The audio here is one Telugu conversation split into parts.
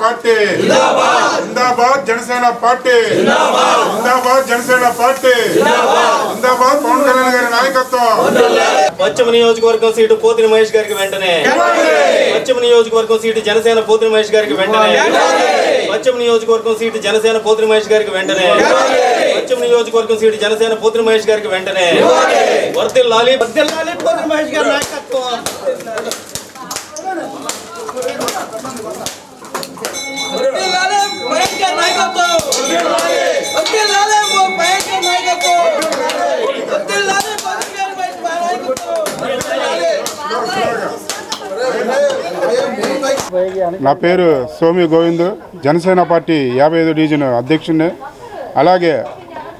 पार्टी जिंदाबाद जनसेना पार्टी जिंदाबाद जनसेना पार्टी जिंदाबाद पवन कल्याण गारी नायकत्వం పశ్చిమ నియోజకవర్గం సీటు పోతిన మహేష్ గారికి వెంటనే పశ్చిమ నియోజకవర్గం సీటు జనసేన పోతిన మహేష్ గారికి వెంటనే పశ్చిమ నియోజకవర్గం సీటు జనసేన పోతిన మహేష్ గారికి వెంటనే పశ్చిమ నియోజకవర్గం సీటు జనసేన పోతిన మహేష్ గారికి వెంటనే వర్ధిల్లాలి వర్ధిల్లాలి పోతిన మహేష్ గారి నాయకత్వం నా పేరు సోమి గోవింద్ జనసేన పార్టీ 55 డివిజన్ అధ్యక్షుడిని అలాగే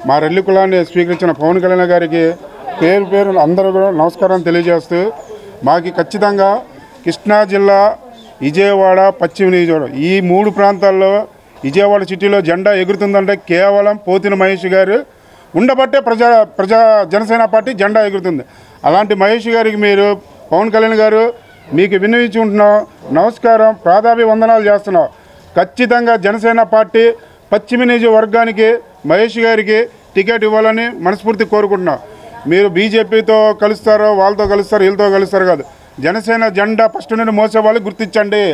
మా రెల్లి కులాన్ని స్వీకరించిన పవన్ కళ్యాణ్ గారికి పేరు పేరు అందరూ కూడా నమస్కారం తెలియజేస్తూ మాకు ఖచ్చితంగా కృష్ణా జిల్లా విజయవాడ పశ్చిమ నియోజకవర్గం ఈ 3 ప్రాంతాల్లో విజయవాడ సిటీలో జెండా ఎగురుతుందంటే కేవలం పోతిన మహేష్ గారు ఉండబట్టే జనసేన పార్టీ జెండా ఎగురుతుంది. అలాంటి మహేష్ గారికి మీరు పవన్ కళ్యాణ్ గారు మీకు విన్నవించుకుంటున్నాం, నమస్కారం, ప్రాదాభివందనాలు చేస్తున్నాం. ఖచ్చితంగా జనసేన పార్టీ పశ్చిమ నియోజకవర్గానికి మహేష్ గారికి టికెట్ ఇవ్వాలని మనస్ఫూర్తి కోరుకుంటున్నాం. మీరు బీజేపీతో కలుస్తారో వాళ్ళతో కలుస్తారో వీళ్ళతో కలుస్తారు కాదు, జనసేన జెండా ఫస్ట్ నుండి మోసే వాళ్ళు గుర్తించండి.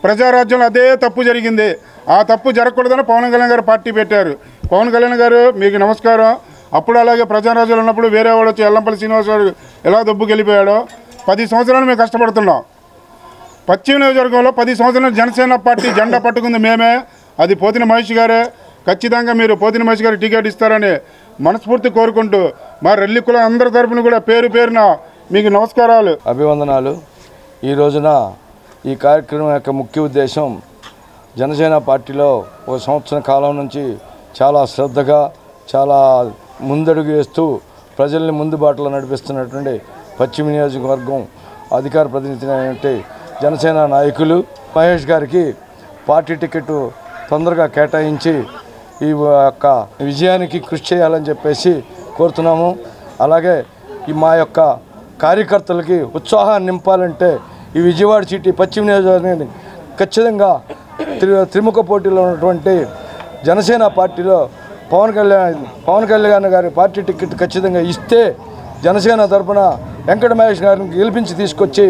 ప్రజారాజ్యంలో అదే తప్పు జరిగింది, ఆ తప్పు జరగకూడదని పవన్ కళ్యాణ్ గారు పార్టీ పెట్టారు. పవన్ కళ్యాణ్ గారు మీకు నమస్కారం. అప్పుడు అలాగే ప్రజారాజ్యంలో ఉన్నప్పుడు వేరే వాడు వచ్చి ఎల్లంపల్లి శ్రీనివాసరావు ఎలా దొబ్బుకి వెళ్ళిపోయాడో 10 సంవత్సరాలు మేము కష్టపడుతున్నాం. పశ్చిమ నియోజకవర్గంలో 10 సంవత్సరాలు జనసేన పార్టీ జెండా పట్టుకుంది మేమే, అది పోతిన మహేష్ గారే. ఖచ్చితంగా మీరు పోతిన మహేష్ గారికి టికెట్ ఇస్తారని మనస్ఫూర్తి కోరుకుంటూ మా రెల్లి కులం అందరి తరఫున కూడా పేరు పేరున మీకు నమస్కారాలు, అభివందనాలు. ఈ రోజున ఈ కార్యక్రమం యొక్క ముఖ్య ఉద్దేశం జనసేన పార్టీలో 1 సంవత్సరం కాలం నుంచి చాలా శ్రద్ధగా చాలా ముందడుగు వేస్తూ ప్రజల్ని ముందు బాటలో నడిపిస్తున్నటువంటి పశ్చిమ నియోజకవర్గం అధికార ప్రతినిధి అయినటువంటి జనసేన నాయకులు మహేష్ గారికి పార్టీ టికెట్ తొందరగా కేటాయించి ఈ యొక్క విజయానికి కృషి చేయాలని చెప్పేసి కోరుతున్నాము. అలాగే ఈ మా యొక్క కార్యకర్తలకి ఉత్సాహాన్ని నింపాలంటే ఈ విజయవాడ సిటీ పశ్చిమ నియోజకవర్గాన్ని ఖచ్చితంగా త్రిముఖ పోటీలో ఉన్నటువంటి జనసేన పార్టీలో పవన్ కళ్యాణ్ గారి పార్టీ టికెట్ ఖచ్చితంగా ఇస్తే జనసేన తరఫున వెంకట మహేష్ గారిని గెలిపించి తీసుకొచ్చి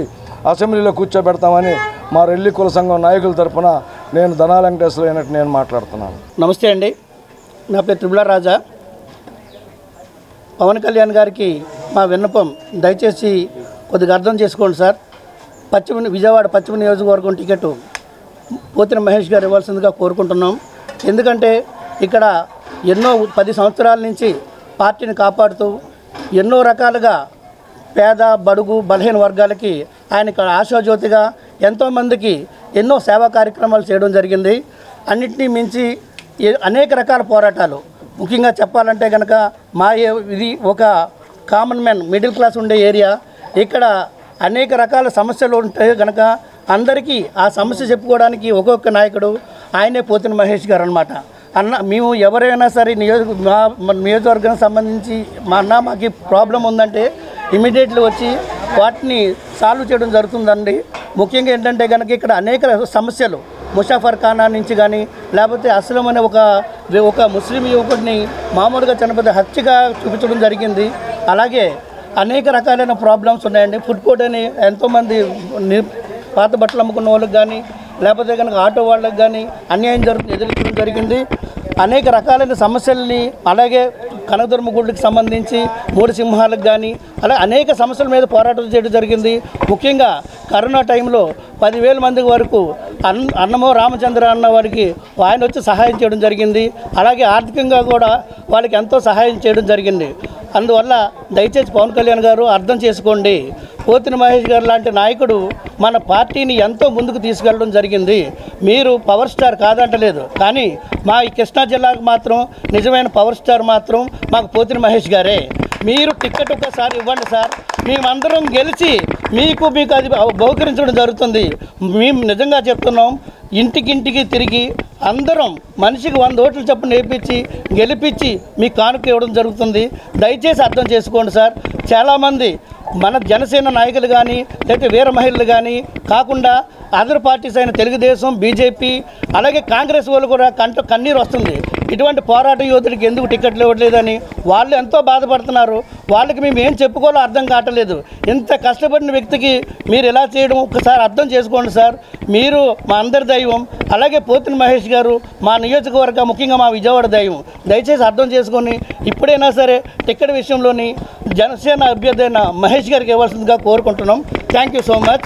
అసెంబ్లీలో కూర్చోబెడతామని మా రెల్లి కుల సంఘం నాయకుల తరఫున నేను ధనాల వెంకటేశ్వర అయినట్టు నేను మాట్లాడుతున్నాను. నమస్తే అండి, నా పేరు త్రిపుల రాజా. పవన్ కళ్యాణ్ గారికి మా విన్నపం దయచేసి కొద్దిగా అర్థం చేసుకోండి సార్. విజయవాడ పశ్చిమ నియోజకవర్గం టికెట్ పోతిన మహేష్ గారు ఇవ్వాల్సిందిగా కోరుకుంటున్నాం. ఎందుకంటే ఇక్కడ ఎన్నో 10 సంవత్సరాల నుంచి పార్టీని కాపాడుతూ ఎన్నో రకాలుగా పేద బడుగు బలహీన వర్గాలకి ఆయన ఇక్కడ ఆశాజ్యోతిగా ఎంతోమందికి ఎన్నో సేవా కార్యక్రమాలు చేయడం జరిగింది. అన్నింటినీ మించి అనేక రకాల పోరాటాలు, ముఖ్యంగా చెప్పాలంటే కనుక ఇది ఒక కామన్ మ్యాన్ మిడిల్ క్లాస్ ఉండే ఏరియా. ఇక్కడ అనేక రకాల సమస్యలు ఉంటాయి కనుక అందరికీ ఆ సమస్య చెప్పుకోవడానికి ఒక్కొక్క నాయకుడు ఆయనే పోతిన మహేష్ గారు అనమాట. మేము ఎవరైనా సరే నియోజకవర్గానికి సంబంధించి మాకు ప్రాబ్లం ఉందంటే ఇమీడియట్లీ వచ్చి వాటిని సాల్వ్ చేయడం జరుగుతుందండి. ముఖ్యంగా ఏంటంటే కనుక ఇక్కడ అనేక సమస్యలు, ముషాఫర్ ఖానా నుంచి కానీ లేకపోతే అస్లం అనే ఒక ముస్లిం యువకుడిని మామూలుగా చనిపోతే హత్యగా చూపించడం జరిగింది. అలాగే అనేక రకాలైన ప్రాబ్లమ్స్ ఉన్నాయండి. ఫుడ్ కోర్ట్ అని ఎంతోమంది పాత బట్టలు అమ్ముకున్న వాళ్ళకి కానీ లేకపోతే కనుక ఆటో వాళ్ళకి కానీ అన్యాయం ఎదుర్కొనడం జరిగింది. అనేక రకాలైన సమస్యల్ని, అలాగే కనకదుర్మ గుడికి సంబంధించి 3 సింహాలకు కానీ అలా అనేక సమస్యల మీద పోరాటం చేయడం జరిగింది. ముఖ్యంగా కరోనా టైంలో 10,000 మంది వరకు అన్నమో రామచంద్ర అన్న వారికి ఆయన వచ్చి సహాయం చేయడం జరిగింది. అలాగే ఆర్థికంగా కూడా వాళ్ళకి ఎంతో సహాయం చేయడం జరిగింది. అందువల్ల దయచేసి పవన్ కళ్యాణ్ గారు అర్థం చేసుకోండి. పోతిన మహేష్ గారు లాంటి నాయకుడు మన పార్టీని ఎంతో ముందుకు తీసుకెళ్ళడం జరిగింది. మీరు పవర్ స్టార్ కాదంటలేదు, కానీ మా ఈ కృష్ణా జిల్లాకు మాత్రం నిజమైన పవర్ స్టార్ మాత్రం మాకు పోతిన మహేష్ గారే. మీరు టికెట్ ఒకసారి ఇవ్వండి సార్, మేమందరం గెలిచి మీకు అది బహుకరించడం జరుగుతుంది. మేము నిజంగా చెప్తున్నాం, ఇంటికింటికి తిరిగి అందరం మనిషికి 100 ఓట్లు చొప్పున వేయించి గెలిపించి మీకు కానుక ఇవ్వడం జరుగుతుంది. దయచేసి అర్థం చేసుకోండి సార్. చాలామంది మన జనసేన నాయకులు కానీ లేకపోతే వీర మహిళలు కానీ కాకుండా అదర్ పార్టీస్ అయిన తెలుగుదేశం, బీజేపీ, అలాగే కాంగ్రెస్ వాళ్ళు కూడా కన్నీరు వస్తుంది. ఇటువంటి పోరాట యోధుడికి ఎందుకు టికెట్లు ఇవ్వట్లేదని వాళ్ళు ఎంతో బాధపడుతున్నారు. వాళ్ళకి మేము ఏం చెప్పుకోవాలో అర్థం కావట్లేదు. ఇంత కష్టపడిన వ్యక్తికి మీరు ఎలా చేయడం ఒకసారి అర్థం చేసుకోండి సార్. మీరు మా అందరి దైవం, అలాగే పోతిన మహేష్ గారు మా నియోజకవర్గ ముఖ్యంగా మా విజయవాడ దైవం. దయచేసి అర్థం చేసుకొని ఇప్పుడైనా సరే టికెట్ విషయంలోని జనసేన అభ్యర్థి అయిన మహేష్ గారికి ఇవ్వాల్సిందిగా కోరుకుంటున్నాం. Thank you so much.